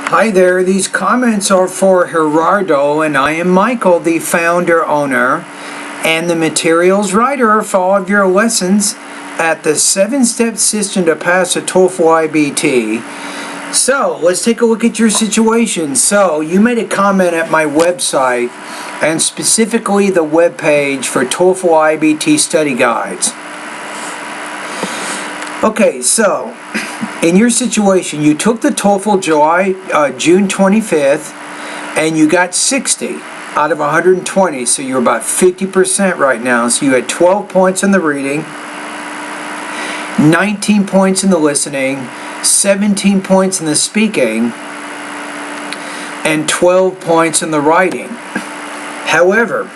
Hi there, these comments are for Gerardo, and I am Michael, the founder, owner, and the materials writer for all of your lessons at the 7-step system to pass a TOEFL IBT. So, let's take a look at your situation. So, you made a comment at my website, and specifically the webpage for TOEFL IBT study guides. Okay, so in your situation, you took the TOEFL June 25th, and you got 60 out of 120, so you're about 50% right now. So you had 12 points in the reading, 19 points in the listening, 17 points in the speaking, and 12 points in the writing. However,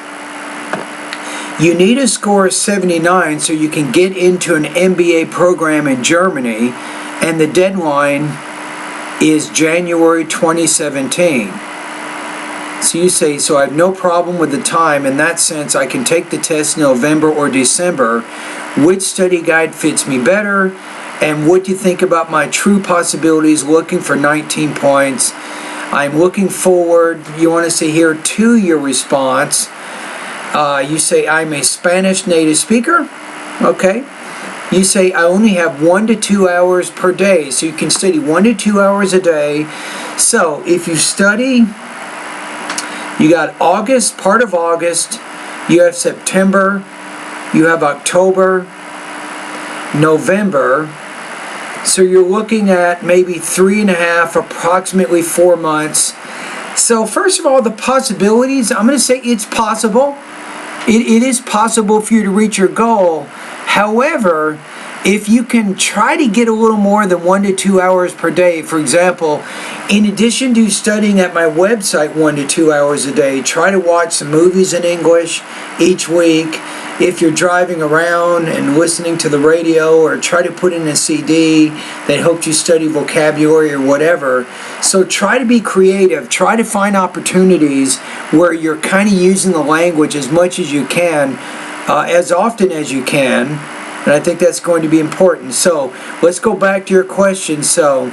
you need a score of 79 so you can get into an MBA program in Germany, and the deadline is January 2017. So you say, so I have no problem with the time. In that sense, I can take the test in November or December. Which study guide fits me better? And what do you think about my true possibilities looking for 19 points? I'm looking forward, you want to say here, to your response. You say, I'm a Spanish native speaker. Okay. You say, I only have 1 to 2 hours per day. So you can study 1 to 2 hours a day. So if you study, you got August, part of August, you have September, you have October, November. So you're looking at maybe 3.5, approximately 4 months. So first of all, the possibilities, I'm going to say it's possible. It is possible for you to reach your goal. However, if you can try to get a little more than 1 to 2 hours per day, for example, in addition to studying at my website 1 to 2 hours a day, try to watch some movies in English each week. If you're driving around and listening to the radio, or try to put in a CD that helps you study vocabulary or whatever. So try to be creative. Try to find opportunities where you're kind of using the language as much as you can, as often as you can. And I think that's going to be important. So let's go back to your question. So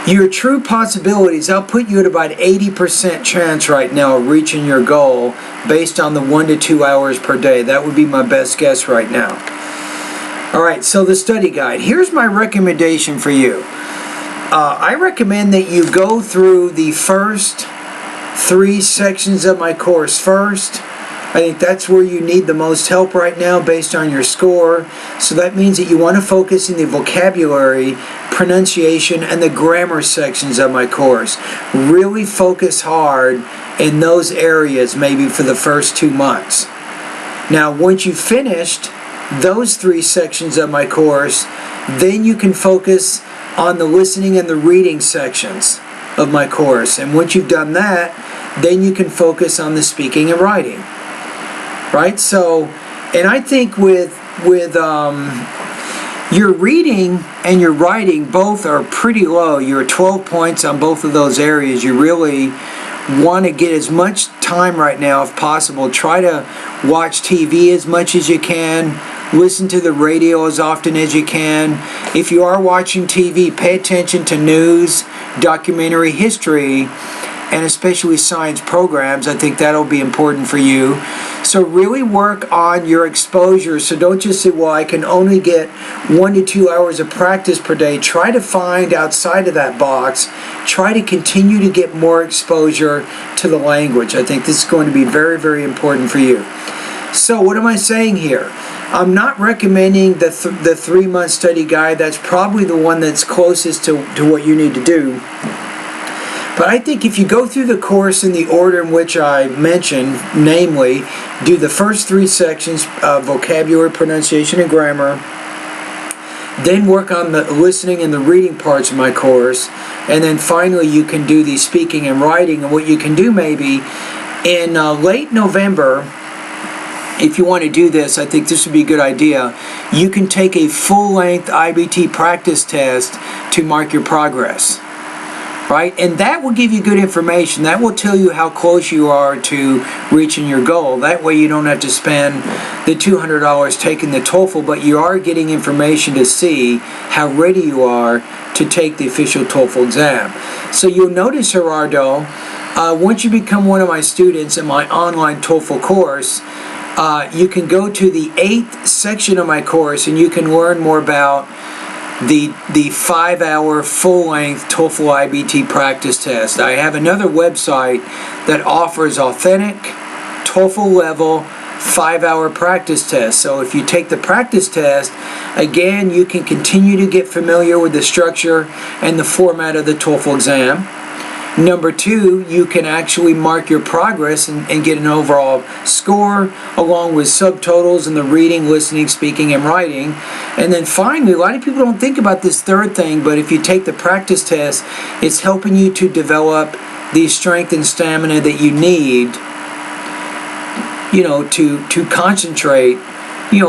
your true possibilities, I'll put you at about 80% chance right now of reaching your goal based on the 1 to 2 hours per day. That would be my best guess right now. All right, so the study guide. Here's my recommendation for you. I recommend that you go through the first 3 sections of my course first. I think that's where you need the most help right now based on your score. So that means that you want to focus in the vocabulary, pronunciation, and the grammar sections of my course. Really focus hard in those areas maybe for the first 2 months. Now, once you've finished those 3 sections of my course, then you can focus on the listening and the reading sections of my course. And once you've done that, then you can focus on the speaking and writing. Right? So, and I think with your reading and your writing, both are pretty low. You're 12 points on both of those areas. You really want to get as much time right now if possible. Try to watch TV as much as you can. Listen to the radio as often as you can. If you are watching TV, pay attention to news, documentary, history, and especially science programs. I think that'll be important for you. So really work on your exposure. So don't just say, well, I can only get 1 to 2 hours of practice per day. Try to find outside of that box. Try to continue to get more exposure to the language. I think this is going to be very, very important for you. So what am I saying here? I'm not recommending the 3-month study guide. That's probably the one that's closest to what you need to do. But I think if you go through the course in the order in which I mentioned, namely, do the first 3 sections of vocabulary, pronunciation, and grammar, then work on the listening and the reading parts of my course, and then finally you can do the speaking and writing. And what you can do maybe in late November, if you want to do this, I think this would be a good idea. You can take a full-length IBT practice test to mark your progress. right? And that will give you good information. That will tell you how close you are to reaching your goal. That way you don't have to spend the $200 taking the TOEFL, but you are getting information to see how ready you are to take the official TOEFL exam. So you'll notice, Gerardo, once you become one of my students in my online TOEFL course, you can go to the 8th section of my course and you can learn more about the 5-hour full-length TOEFL IBT practice test. I have another website that offers authentic TOEFL level 5-hour practice test. So if you take the practice test, again, you can continue to get familiar with the structure and the format of the TOEFL exam. Number 2, you can actually mark your progress and get an overall score along with subtotals in the reading, listening, speaking, and writing. And then finally, a lot of people don't think about this third thing, but if you take the practice test, it's helping you to develop the strength and stamina that you need, to concentrate,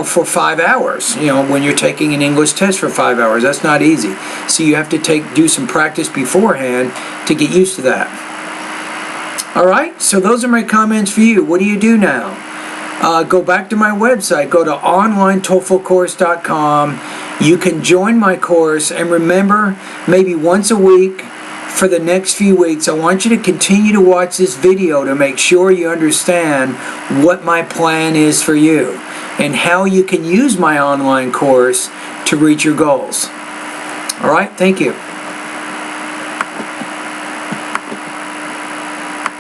for 5 hours, when you're taking an English test for 5 hours. That's not easy. So you have to do some practice beforehand to get used to that. All right, so those are my comments for you. What do you do now? Go back to my website. Go to onlinetoeflcourse.com. You can join my course, and remember, maybe once a week for the next few weeks, I want you to continue to watch this video to make sure you understand what my plan is for you and how you can use my online course to reach your goals. All right, thank you.